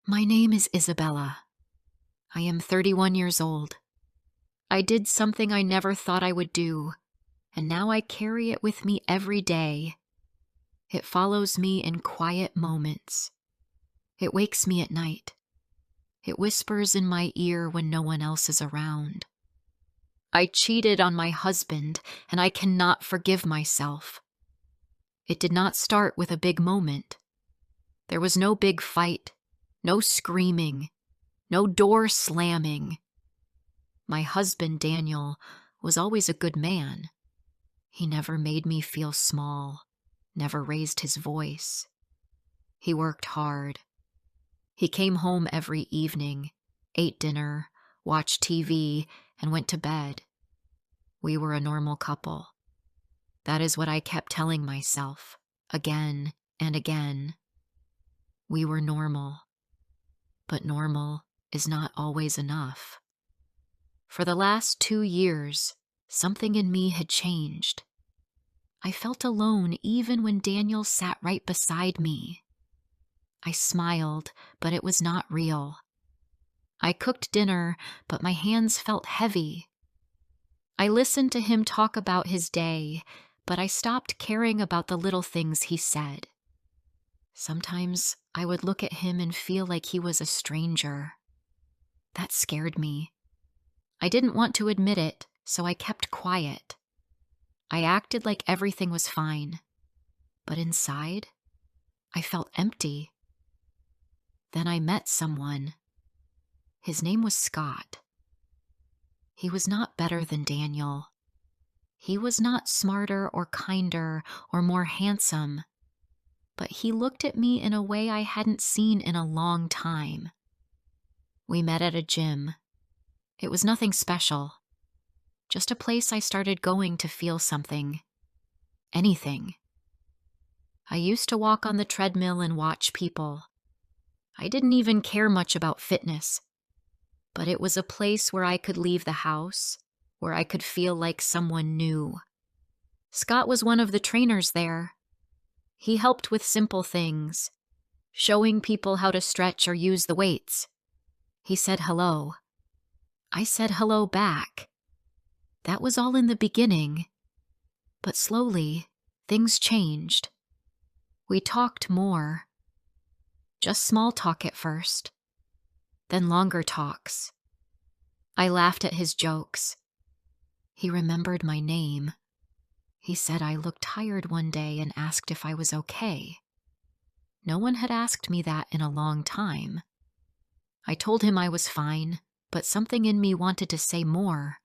My name is Isabella. I am 31 years old. I did something I never thought I would do, and now I carry it with me every day. It follows me in quiet moments. It wakes me at night. It whispers in my ear when no one else is around. I cheated on my husband, and I cannot forgive myself. It did not start with a big moment. There was no big fight, no screaming, no door slamming. My husband, Daniel, was always a good man. He never made me feel small, never raised his voice. He worked hard. He came home every evening, ate dinner, watched TV, and went to bed. We were a normal couple. That is what I kept telling myself, again and again. We were normal. But normal is not always enough. For the last 2 years, something in me had changed. I felt alone even when Daniel sat right beside me. I smiled, but it was not real. I cooked dinner, but my hands felt heavy. I listened to him talk about his day, but I stopped caring about the little things he said. Sometimes I would look at him and feel like he was a stranger. That scared me. I didn't want to admit it, so I kept quiet. I acted like everything was fine, but inside, I felt empty. Then I met someone. His name was Scott. He was not better than Daniel. He was not smarter or kinder or more handsome, but he looked at me in a way I hadn't seen in a long time. We met at a gym. It was nothing special, just a place I started going to feel something, anything. I used to walk on the treadmill and watch people. I didn't even care much about fitness, but it was a place where I could leave the house, where I could feel like someone new. Scott was one of the trainers there. He helped with simple things, showing people how to stretch or use the weights. He said hello. I said hello back. That was all in the beginning, but slowly, things changed. We talked more. Just small talk at first, then longer talks. I laughed at his jokes. He remembered my name. He said I looked tired one day and asked if I was okay. No one had asked me that in a long time. I told him I was fine, but something in me wanted to say more.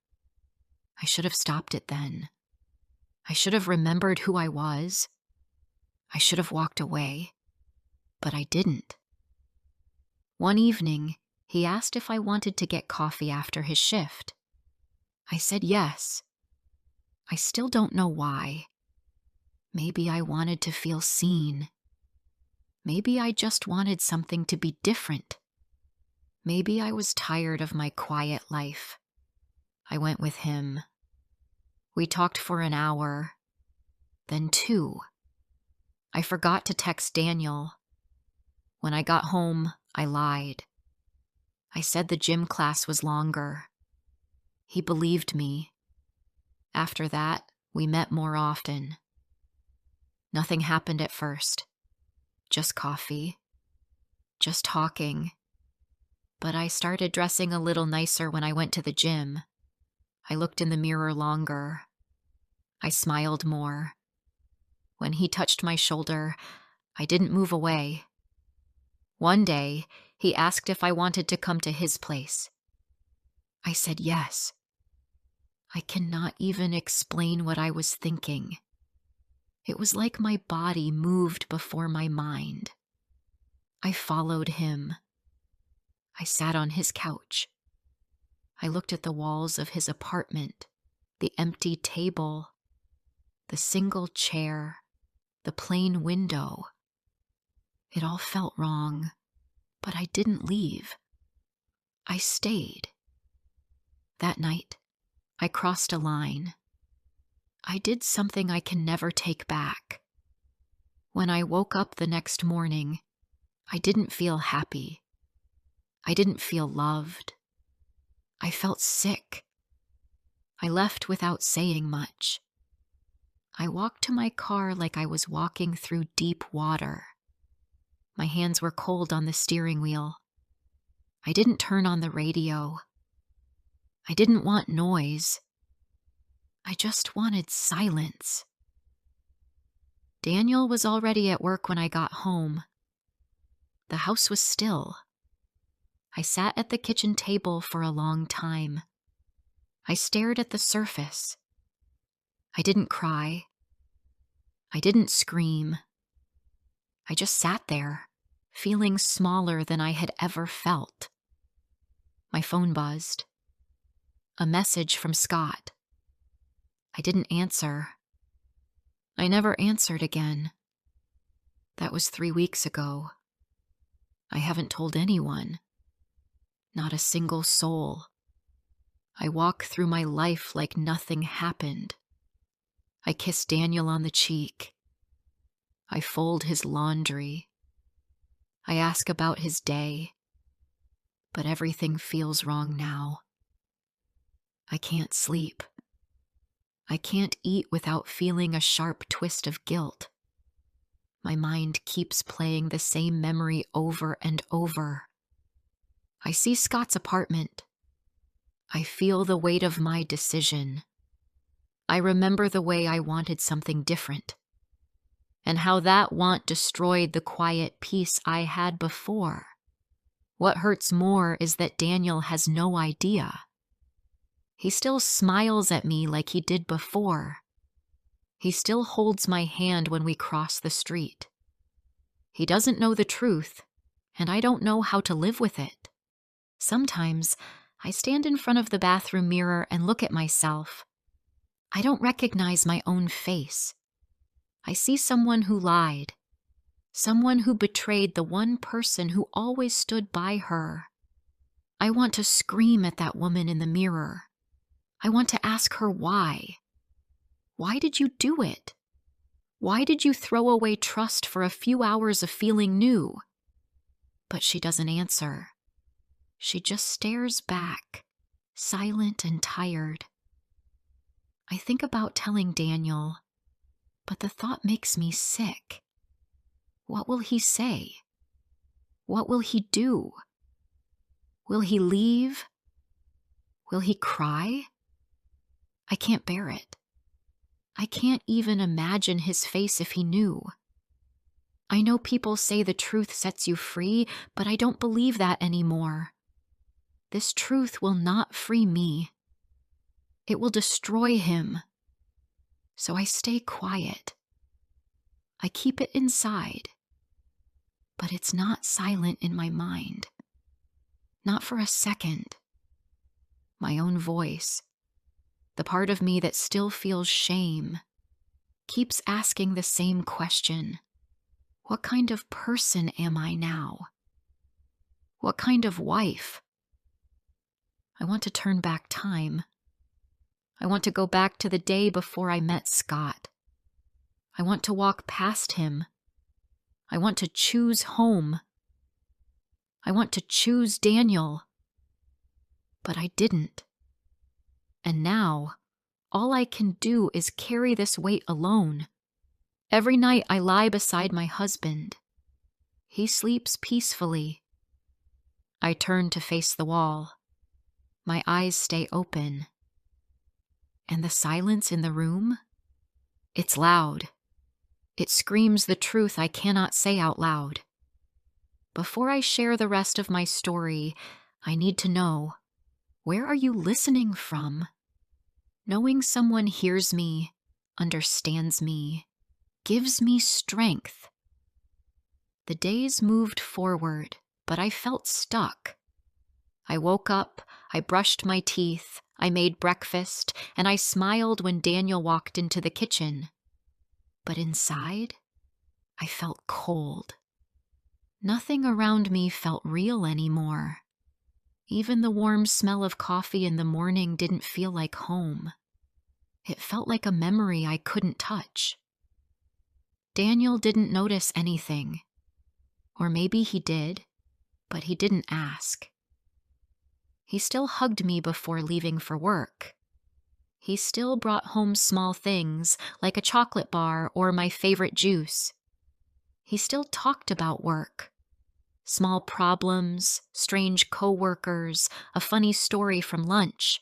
I should have stopped it then. I should have remembered who I was. I should have walked away, but I didn't. One evening, he asked if I wanted to get coffee after his shift. I said yes. I still don't know why. Maybe I wanted to feel seen. Maybe I just wanted something to be different. Maybe I was tired of my quiet life. I went with him. We talked for an hour, then 2. I forgot to text Daniel. When I got home, I lied. I said the gym class was longer. He believed me. After that, we met more often. Nothing happened at first. Just coffee. Just talking. But I started dressing a little nicer when I went to the gym. I looked in the mirror longer. I smiled more. When he touched my shoulder, I didn't move away. One day, he asked if I wanted to come to his place. I said yes. I cannot even explain what I was thinking. It was like my body moved before my mind. I followed him. I sat on his couch. I looked at the walls of his apartment, the empty table, the single chair, the plain window. It all felt wrong, but I didn't leave. I stayed. That night, I crossed a line. I did something I can never take back. When I woke up the next morning, I didn't feel happy. I didn't feel loved. I felt sick. I left without saying much. I walked to my car like I was walking through deep water. My hands were cold on the steering wheel. I didn't turn on the radio. I didn't want noise. I just wanted silence. Daniel was already at work when I got home. The house was still. I sat at the kitchen table for a long time. I stared at the surface. I didn't cry. I didn't scream. I just sat there, feeling smaller than I had ever felt. My phone buzzed. A message from Scott. I didn't answer. I never answered again. That was 3 weeks ago. I haven't told anyone. Not a single soul. I walk through my life like nothing happened. I kiss Daniel on the cheek. I fold his laundry. I ask about his day. But everything feels wrong now. I can't sleep. I can't eat without feeling a sharp twist of guilt. My mind keeps playing the same memory over and over. I see Scott's apartment. I feel the weight of my decision. I remember the way I wanted something different, and how that want destroyed the quiet peace I had before. What hurts more is that Daniel has no idea. He still smiles at me like he did before. He still holds my hand when we cross the street. He doesn't know the truth, and I don't know how to live with it. Sometimes I stand in front of the bathroom mirror and look at myself. I don't recognize my own face. I see someone who lied, someone who betrayed the one person who always stood by her. I want to scream at that woman in the mirror. I want to ask her why. Why did you do it? Why did you throw away trust for a few hours of feeling new? But she doesn't answer. She just stares back, silent and tired. I think about telling Daniel, but the thought makes me sick. What will he say? What will he do? Will he leave? Will he cry? I can't bear it. I can't even imagine his face if he knew. I know people say the truth sets you free, but I don't believe that anymore. This truth will not free me. It will destroy him. So I stay quiet. I keep it inside. But it's not silent in my mind. Not for a second. My own voice, the part of me that still feels shame, keeps asking the same question. What kind of person am I now? What kind of wife? I want to turn back time. I want to go back to the day before I met Scott. I want to walk past him. I want to choose home. I want to choose Daniel. But I didn't. And now, all I can do is carry this weight alone. Every night I lie beside my husband. He sleeps peacefully. I turn to face the wall. My eyes stay open. And the silence in the room? It's loud. It screams the truth I cannot say out loud. Before I share the rest of my story, I need to know, where are you listening from? Knowing someone hears me, understands me, gives me strength. The days moved forward, but I felt stuck. I woke up, I brushed my teeth, I made breakfast, and I smiled when Daniel walked into the kitchen. But inside, I felt cold. Nothing around me felt real anymore. Even the warm smell of coffee in the morning didn't feel like home. It felt like a memory I couldn't touch. Daniel didn't notice anything. Or maybe he did, but he didn't ask. He still hugged me before leaving for work. He still brought home small things like a chocolate bar or my favorite juice. He still talked about work. Small problems, strange coworkers, a funny story from lunch.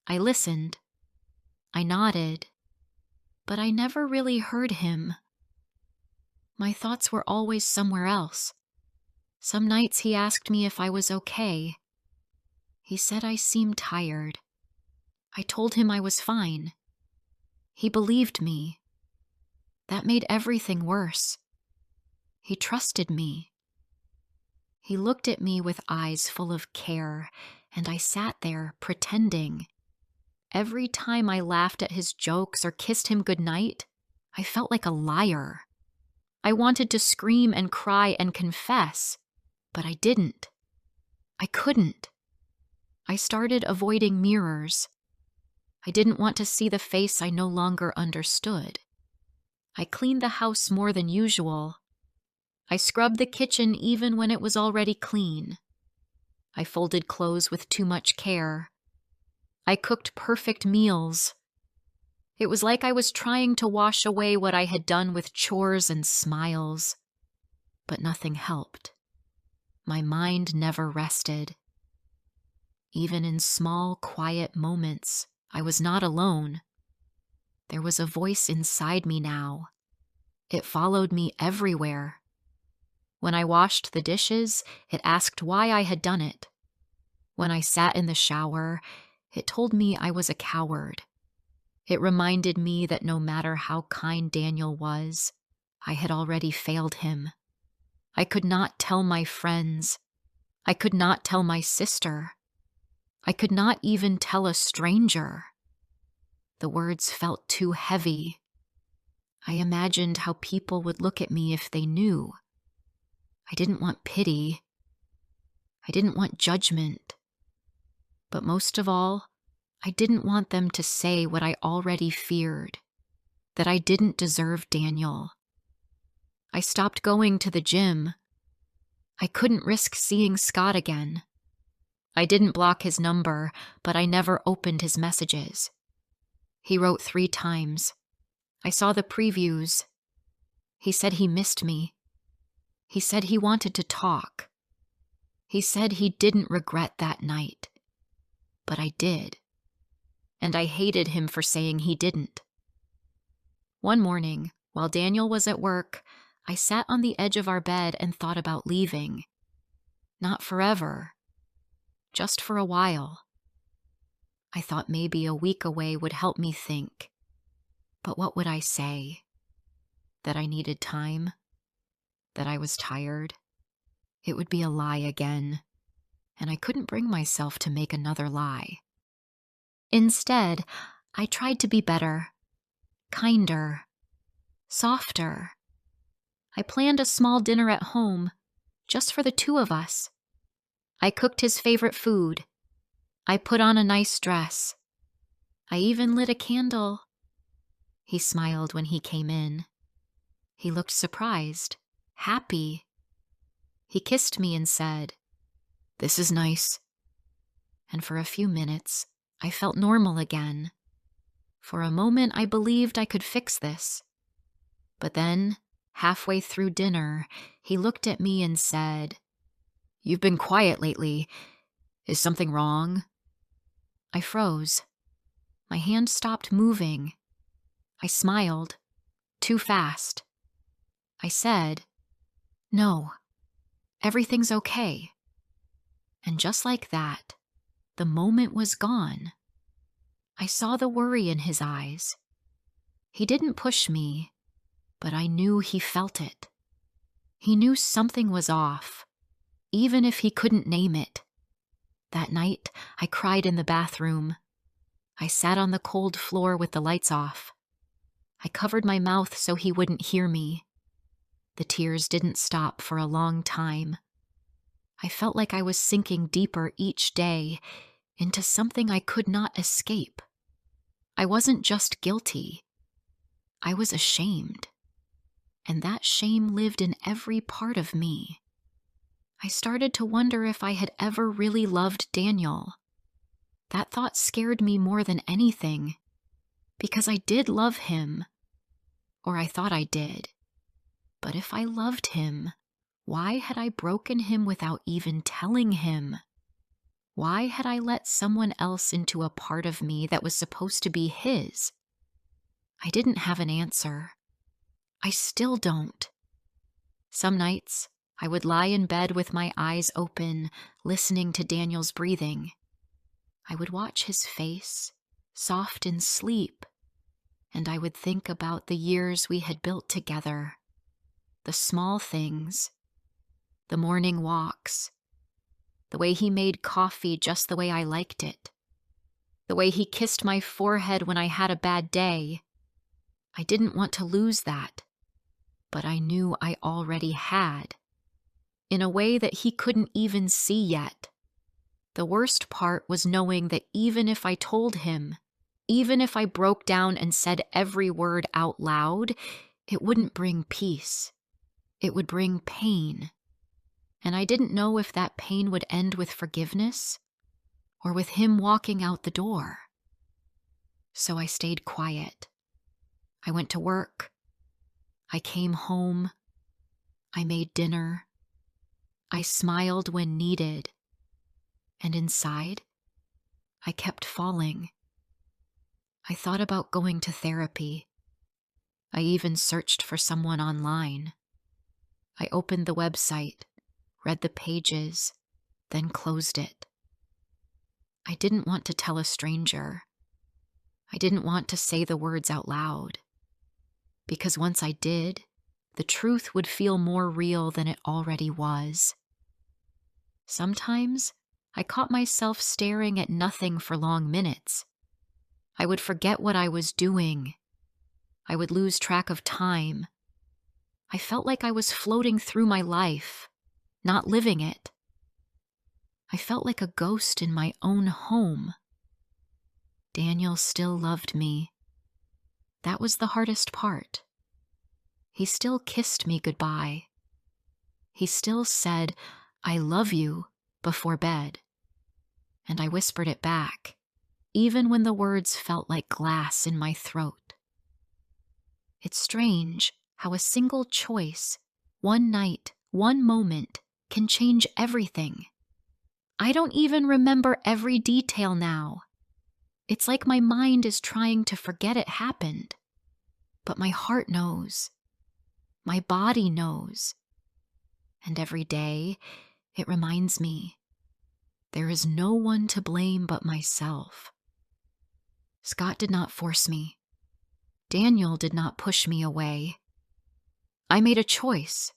I listened. I nodded. But I never really heard him. My thoughts were always somewhere else. Some nights he asked me if I was okay. He said I seemed tired. I told him I was fine. He believed me. That made everything worse. He trusted me. He looked at me with eyes full of care, and I sat there pretending. Every time I laughed at his jokes or kissed him goodnight, I felt like a liar. I wanted to scream and cry and confess, but I didn't. I couldn't. I started avoiding mirrors. I didn't want to see the face I no longer understood. I cleaned the house more than usual. I scrubbed the kitchen even when it was already clean. I folded clothes with too much care. I cooked perfect meals. It was like I was trying to wash away what I had done with chores and smiles. But nothing helped. My mind never rested. Even in small, quiet moments, I was not alone. There was a voice inside me now. It followed me everywhere. When I washed the dishes, it asked why I had done it. When I sat in the shower, it told me I was a coward. It reminded me that no matter how kind Daniel was, I had already failed him. I could not tell my friends. I could not tell my sister. I could not even tell a stranger. The words felt too heavy. I imagined how people would look at me if they knew. I didn't want pity. I didn't want judgment. But most of all, I didn't want them to say what I already feared, that I didn't deserve Daniel. I stopped going to the gym. I couldn't risk seeing Scott again. I didn't block his number, but I never opened his messages. He wrote 3 times. I saw the previews. He said he missed me. He said he wanted to talk. He said he didn't regret that night. But I did. And I hated him for saying he didn't. One morning, while Daniel was at work, I sat on the edge of our bed and thought about leaving. Not forever. Just for a while. I thought maybe a week away would help me think. But what would I say? That I needed time? That I was tired? It would be a lie again, and I couldn't bring myself to make another lie. Instead, I tried to be better, kinder, softer. I planned a small dinner at home, just for the 2 of us. I cooked his favorite food. I put on a nice dress. I even lit a candle. He smiled when he came in. He looked surprised, happy. He kissed me and said, "This is nice." And for a few minutes, I felt normal again. For a moment, I believed I could fix this. But then, halfway through dinner, he looked at me and said, "You've been quiet lately. Is something wrong?" I froze. My hand stopped moving. I smiled. Too fast. I said, "No, everything's okay." And just like that, the moment was gone. I saw the worry in his eyes. He didn't push me, but I knew he felt it. He knew something was off, even if he couldn't name it. That night, I cried in the bathroom. I sat on the cold floor with the lights off. I covered my mouth so he wouldn't hear me. The tears didn't stop for a long time. I felt like I was sinking deeper each day into something I could not escape. I wasn't just guilty. I was ashamed. And that shame lived in every part of me. I started to wonder if I had ever really loved Daniel. That thought scared me more than anything, because I did love him, or I thought I did. But if I loved him, why had I broken him without even telling him? Why had I let someone else into a part of me that was supposed to be his? I didn't have an answer. I still don't. Some nights, I would lie in bed with my eyes open, listening to Daniel's breathing. I would watch his face, soft in sleep, and I would think about the years we had built together, the small things, the morning walks, the way he made coffee just the way I liked it, the way he kissed my forehead when I had a bad day. I didn't want to lose that, but I knew I already had, in a way that he couldn't even see yet. The worst part was knowing that even if I told him, even if I broke down and said every word out loud, it wouldn't bring peace. It would bring pain. And I didn't know if that pain would end with forgiveness or with him walking out the door. So I stayed quiet. I went to work. I came home. I made dinner. I smiled when needed. And inside, I kept falling. I thought about going to therapy. I even searched for someone online. I opened the website, read the pages, then closed it. I didn't want to tell a stranger. I didn't want to say the words out loud. Because once I did, the truth would feel more real than it already was. Sometimes, I caught myself staring at nothing for long minutes. I would forget what I was doing. I would lose track of time. I felt like I was floating through my life, not living it. I felt like a ghost in my own home. Daniel still loved me. That was the hardest part. He still kissed me goodbye. He still said, "I love you," before bed. And I whispered it back, even when the words felt like glass in my throat. It's strange how a single choice, one night, one moment, can change everything. I don't even remember every detail now. It's like my mind is trying to forget it happened. But my heart knows. My body knows. And every day, it reminds me, there is no one to blame but myself. Scott did not force me. Daniel did not push me away. I made a choice,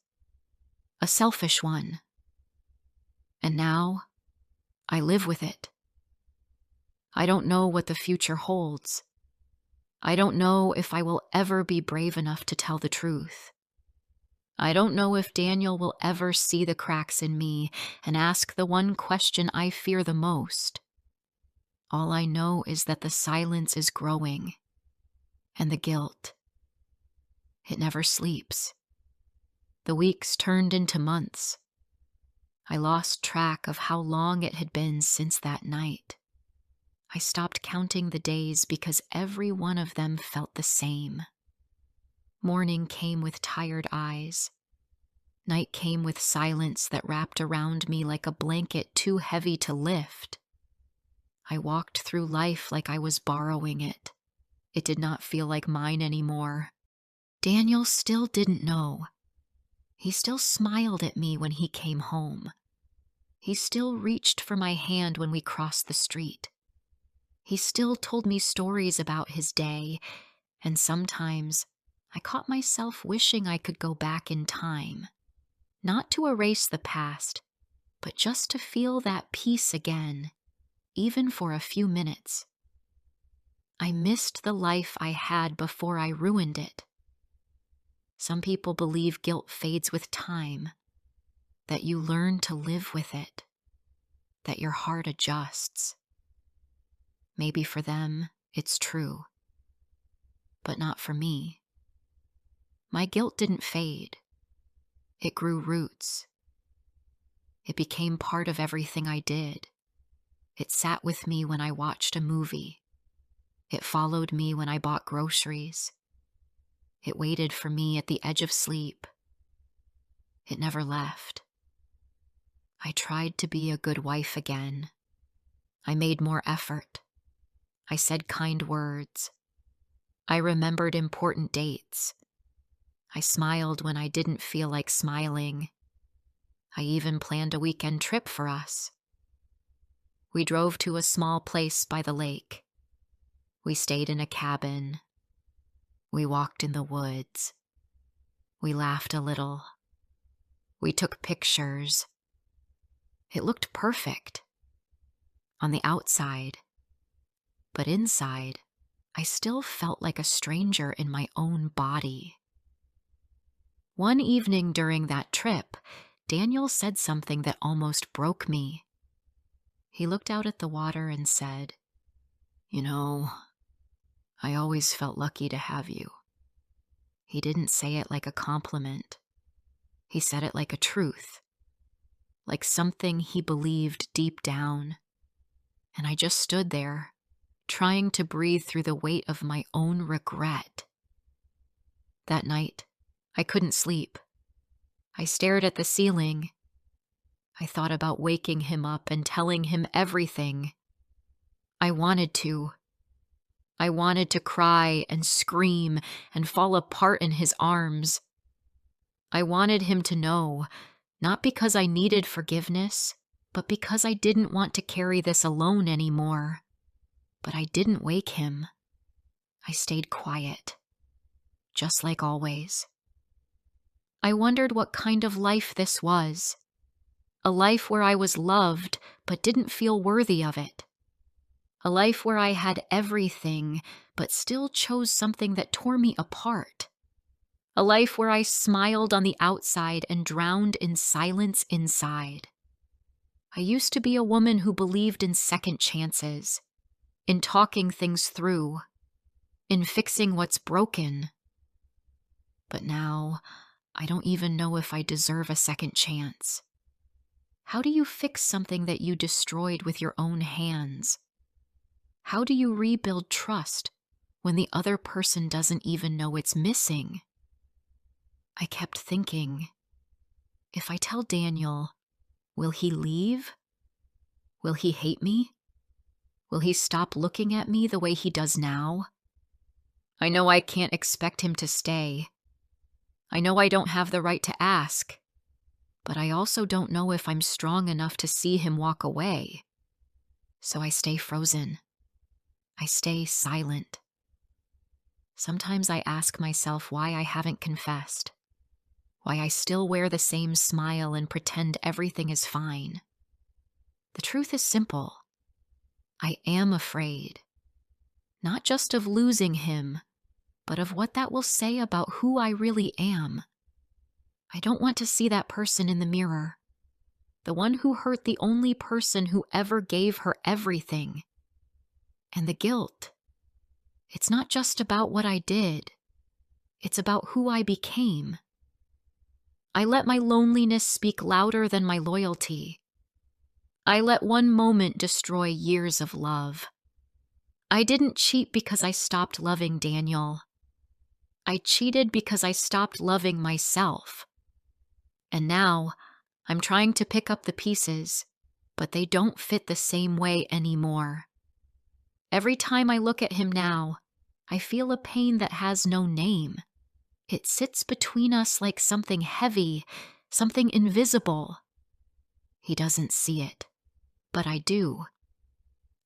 a selfish one. And now, I live with it. I don't know what the future holds. I don't know if I will ever be brave enough to tell the truth. I don't know if Daniel will ever see the cracks in me and ask the one question I fear the most. All I know is that the silence is growing, and the guilt. It never sleeps. The weeks turned into months. I lost track of how long it had been since that night. I stopped counting the days because every one of them felt the same. Morning came with tired eyes. Night came with silence that wrapped around me like a blanket too heavy to lift. I walked through life like I was borrowing it. It did not feel like mine anymore. Daniel still didn't know. He still smiled at me when he came home. He still reached for my hand when we crossed the street. He still told me stories about his day, and sometimes I caught myself wishing I could go back in time. Not to erase the past, but just to feel that peace again, even for a few minutes. I missed the life I had before I ruined it. Some people believe guilt fades with time, that you learn to live with it, that your heart adjusts. Maybe for them, it's true, but not for me. My guilt didn't fade. It grew roots. It became part of everything I did. It sat with me when I watched a movie. It followed me when I bought groceries. It waited for me at the edge of sleep. It never left. I tried to be a good wife again. I made more effort. I said kind words. I remembered important dates. I smiled when I didn't feel like smiling. I even planned a weekend trip for us. We drove to a small place by the lake. We stayed in a cabin. We walked in the woods. We laughed a little. We took pictures. It looked perfect on the outside, but inside, I still felt like a stranger in my own body. One evening during that trip, Daniel said something that almost broke me. He looked out at the water and said, "You know, I always felt lucky to have you." He didn't say it like a compliment. He said it like a truth, like something he believed deep down. And I just stood there, trying to breathe through the weight of my own regret. That night, I couldn't sleep. I stared at the ceiling. I thought about waking him up and telling him everything. I wanted to. I wanted to cry and scream and fall apart in his arms. I wanted him to know, not because I needed forgiveness, but because I didn't want to carry this alone anymore. But I didn't wake him. I stayed quiet, just like always. I wondered what kind of life this was. A life where I was loved but didn't feel worthy of it. A life where I had everything but still chose something that tore me apart. A life where I smiled on the outside and drowned in silence inside. I used to be a woman who believed in second chances, in talking things through, in fixing what's broken. But now, I don't even know if I deserve a second chance. How do you fix something that you destroyed with your own hands? How do you rebuild trust when the other person doesn't even know it's missing? I kept thinking, if I tell Daniel, will he leave? Will he hate me? Will he stop looking at me the way he does now? I know I can't expect him to stay. I know I don't have the right to ask, but I also don't know if I'm strong enough to see him walk away. So I stay frozen. I stay silent. Sometimes I ask myself why I haven't confessed, why I still wear the same smile and pretend everything is fine. The truth is simple. I am afraid, not just of losing him, but of what that will say about who I really am. I don't want to see that person in the mirror, the one who hurt the only person who ever gave her everything. And the guilt, it's not just about what I did, it's about who I became. I let my loneliness speak louder than my loyalty. I let one moment destroy years of love. I didn't cheat because I stopped loving Daniel. I cheated because I stopped loving myself. And now, I'm trying to pick up the pieces, but they don't fit the same way anymore. Every time I look at him now, I feel a pain that has no name. It sits between us like something heavy, something invisible. He doesn't see it, but I do.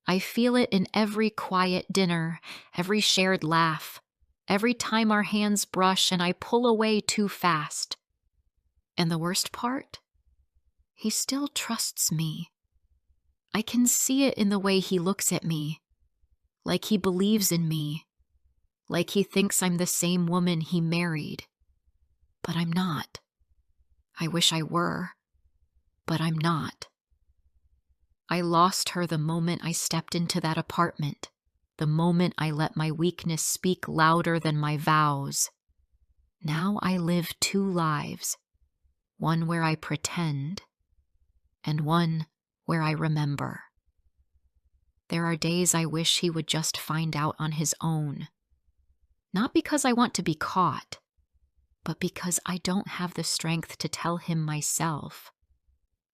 I feel it in every quiet dinner, every shared laugh, every time our hands brush and I pull away too fast. And the worst part? He still trusts me. I can see it in the way he looks at me, like he believes in me, like he thinks I'm the same woman he married. But I'm not. I wish I were, but I'm not. I lost her the moment I stepped into that apartment, the moment I let my weakness speak louder than my vows. Now I live two lives, one where I pretend, and one where I remember. There are days I wish he would just find out on his own. Not because I want to be caught, but because I don't have the strength to tell him myself.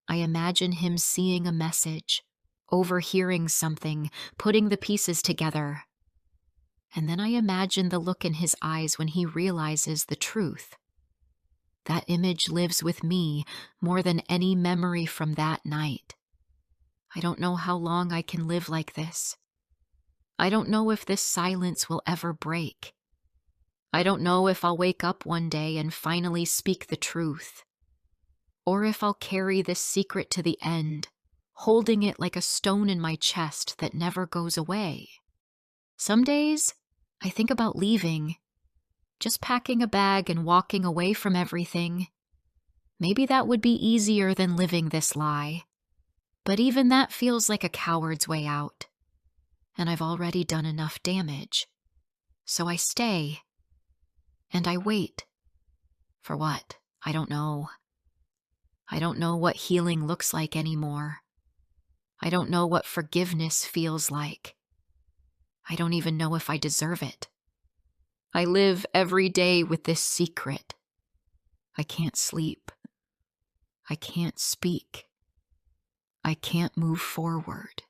I imagine him seeing a message, overhearing something, putting the pieces together. And then I imagine the look in his eyes when he realizes the truth. That image lives with me more than any memory from that night. I don't know how long I can live like this. I don't know if this silence will ever break. I don't know if I'll wake up one day and finally speak the truth, or if I'll carry this secret to the end, holding it like a stone in my chest that never goes away. Some days, I think about leaving, just packing a bag and walking away from everything. Maybe that would be easier than living this lie, but even that feels like a coward's way out, and I've already done enough damage. So I stay. And I wait. For what? I don't know. I don't know what healing looks like anymore. I don't know what forgiveness feels like. I don't even know if I deserve it. I live every day with this secret. I can't sleep. I can't speak. I can't move forward.